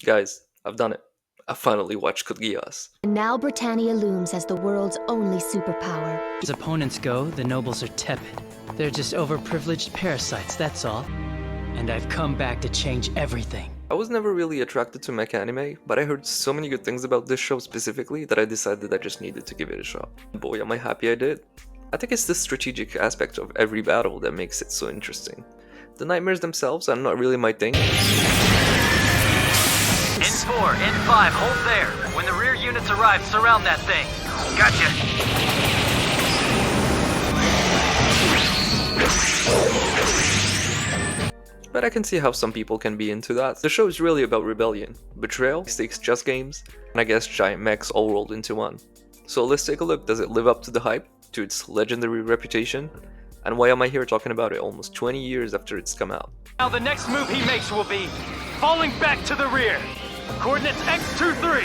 Guys, I've done it. I finally watched Code Geass. And now Britannia looms as the world's only superpower. As opponents go, the nobles are tepid. They're just overprivileged parasites, that's all. And I've come back to change everything. I was never really attracted to mecha anime, but I heard so many good things about this show specifically that I decided I just needed to give it a shot. Boy, am I happy I did. I think it's the strategic aspect of every battle that makes it so interesting. The nightmares themselves are not really my thing. N4, N5, hold there. When the rear units arrive, surround that thing. Gotcha. But I can see how some people can be into that. The show is really about rebellion, betrayal, stakes chess games, and I guess giant mechs all rolled into one. So let's take a look. Does it live up to the hype, to its legendary reputation? And why am I here talking about it almost 20 years after it's come out? Now the next move he makes will be falling back to the rear. Coordinates X23.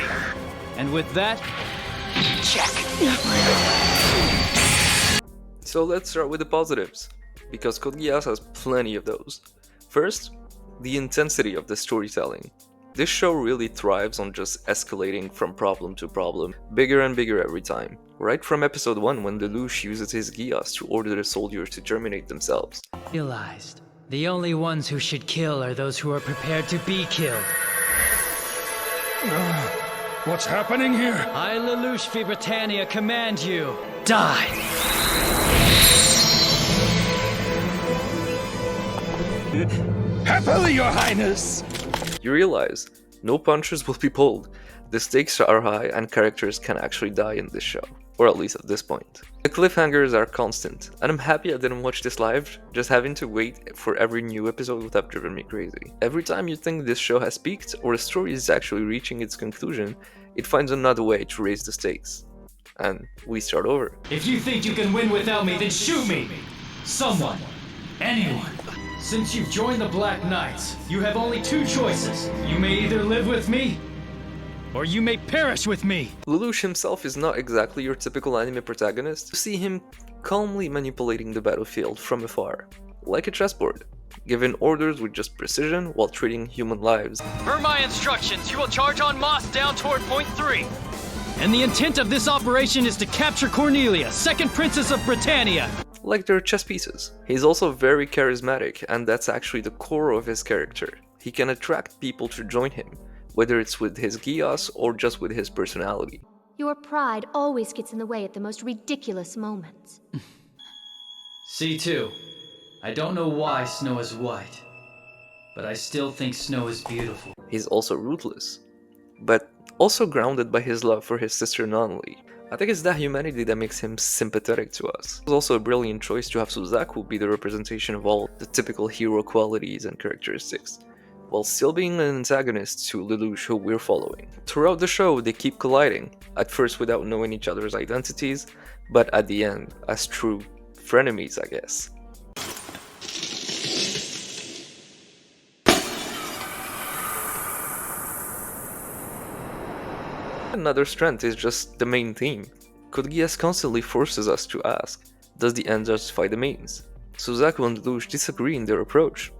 And with that, check. So let's start with the positives, because Code Geass has plenty of those. First, the intensity of the storytelling. This show really thrives on just escalating from problem to problem, bigger and bigger every time. Right from episode 1 when Lelouch uses his Geass to order the soldiers to terminate themselves. Realized, the only ones who should kill are those who are prepared to be killed. What's happening here? I, Lelouch v. Britannia, command you, die! Happily, Your Highness! You realize, no punches will be pulled, the stakes are high and characters can actually die in this show. Or at least at this point. The cliffhangers are constant, and I'm happy I didn't watch this live, just having to wait for every new episode would have driven me crazy. Every time you think this show has peaked, or the story is actually reaching its conclusion, it finds another way to raise the stakes. And we start over. If you think you can win without me, then shoot me! Someone. Anyone. Since you've joined the Black Knights, you have only two choices. You may either live with me, Or you may perish with me! Lelouch himself is not exactly your typical anime protagonist. You see him calmly manipulating the battlefield from afar, like a chessboard, giving orders with just precision while treating human lives. Per my instructions, you will charge on Moss down toward point 3. And the intent of this operation is to capture Cornelia, second princess of Britannia! Like they're chess pieces. He's also very charismatic, and that's actually the core of his character. He can attract people to join him, whether it's with his Geass or just with his personality. Your pride always gets in the way at the most ridiculous moments. C2. I don't know why snow is white, but I still think snow is beautiful. He's also ruthless, but also grounded by his love for his sister Nonly. I think it's that humanity that makes him sympathetic to us. It's also a brilliant choice to have Suzaku be the representation of all the typical hero qualities and characteristics, while still being an antagonist to Lelouch who we're following. Throughout the show, they keep colliding, at first without knowing each other's identities, but at the end, as true frenemies, I guess. Another strength is just the main theme. Code Geass constantly forces us to ask, does the end justify the means? Suzaku and Lelouch disagree in their approach,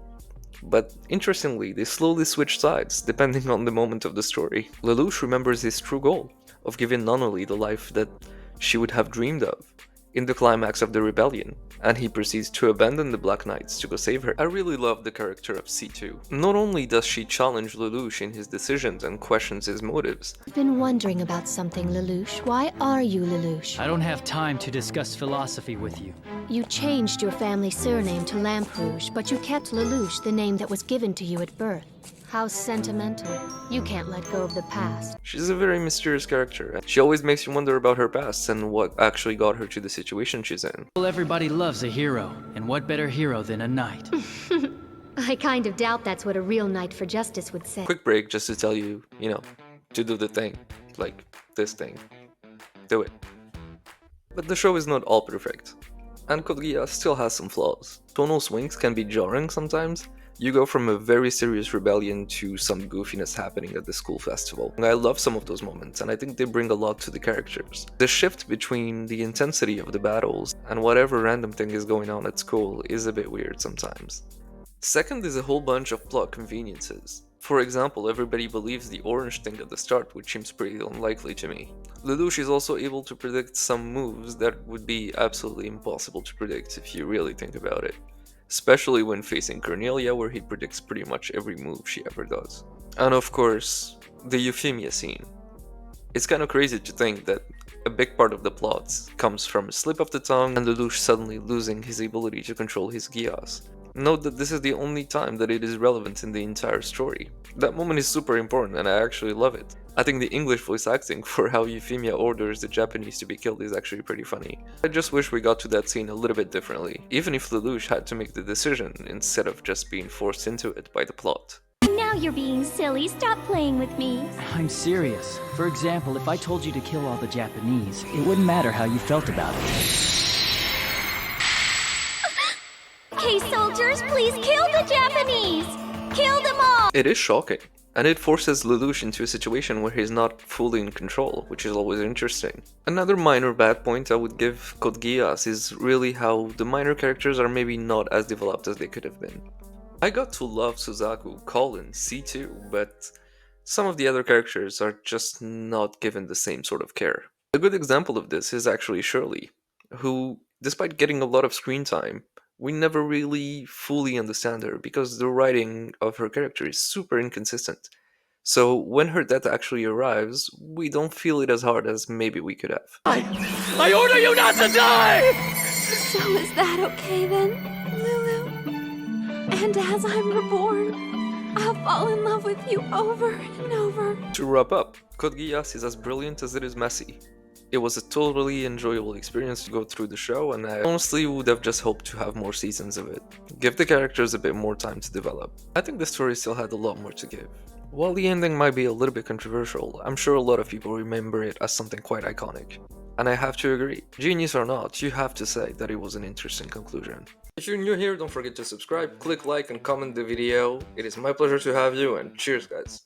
but interestingly, they slowly switch sides depending on the moment of the story. Lelouch remembers his true goal of giving Nonoli the life that she would have dreamed of in the climax of the rebellion, and he proceeds to abandon the Black Knights to go save her. I really love the character of C2. Not only does she challenge Lelouch in his decisions and questions his motives, I've been wondering about something, Lelouch. Why are you Lelouch? I don't have time to discuss philosophy with you. You changed your family surname to Lamperouge, but you kept Lelouch, the name that was given to you at birth. How sentimental. You can't let go of the past. she's a very mysterious character. She always makes you wonder about her past and what actually got her to the situation she's in. Well, everybody loves a hero, and what better hero than a knight? I kind of doubt that's what a real knight for justice would say. Quick break just to tell you, to do the thing. Like, this thing. Do it. But the show is not all perfect, and Code Geass still has some flaws. Tonal swings can be jarring sometimes. You go from a very serious rebellion to some goofiness happening at the school festival. I love some of those moments, and I think they bring a lot to the characters. The shift between the intensity of the battles and whatever random thing is going on at school is a bit weird sometimes. Second is a whole bunch of plot conveniences. For example, everybody believes the orange thing at the start, which seems pretty unlikely to me. Lelouch is also able to predict some moves that would be absolutely impossible to predict if you really think about it. Especially when facing Cornelia, where he predicts pretty much every move she ever does. And of course, the Euphemia scene. It's kind of crazy to think that a big part of the plot comes from a slip of the tongue and Lelouch suddenly losing his ability to control his Geass. Note that this is the only time that it is relevant in the entire story. That moment is super important and I actually love it. I think the English voice acting for how Euphemia orders the Japanese to be killed is actually pretty funny. I just wish we got to that scene a little bit differently, even if Lelouch had to make the decision instead of just being forced into it by the plot. Now you're being silly. Stop playing with me. I'm serious. For example, if I told you to kill all the Japanese, it wouldn't matter how you felt about it. Okay, soldiers, please kill the Japanese! Kill them all! It is shocking, and it forces Lelouch into a situation where he's not fully in control, which is always interesting. Another minor bad point I would give Code Geass is really how the minor characters are maybe not as developed as they could have been. I got to love Suzaku, Colin, C2, but some of the other characters are just not given the same sort of care. A good example of this is actually Shirley, who, despite getting a lot of screen time, we never really fully understand her because the writing of her character is super inconsistent. So when her death actually arrives, we don't feel it as hard as maybe we could have. I order you not to die! So is that okay then, Lulu? And as I'm reborn, I'll fall in love with you over and over. To wrap up, Code Geass is as brilliant as it is messy. It was a totally enjoyable experience to go through the show, and I honestly would have just hoped to have more seasons of it. Give the characters a bit more time to develop. I think the story still had a lot more to give. While the ending might be a little bit controversial, I'm sure a lot of people remember it as something quite iconic. And I have to agree, genius or not, you have to say that it was an interesting conclusion. If you're new here, don't forget to subscribe, click like and comment the video. It is my pleasure to have you, and cheers guys!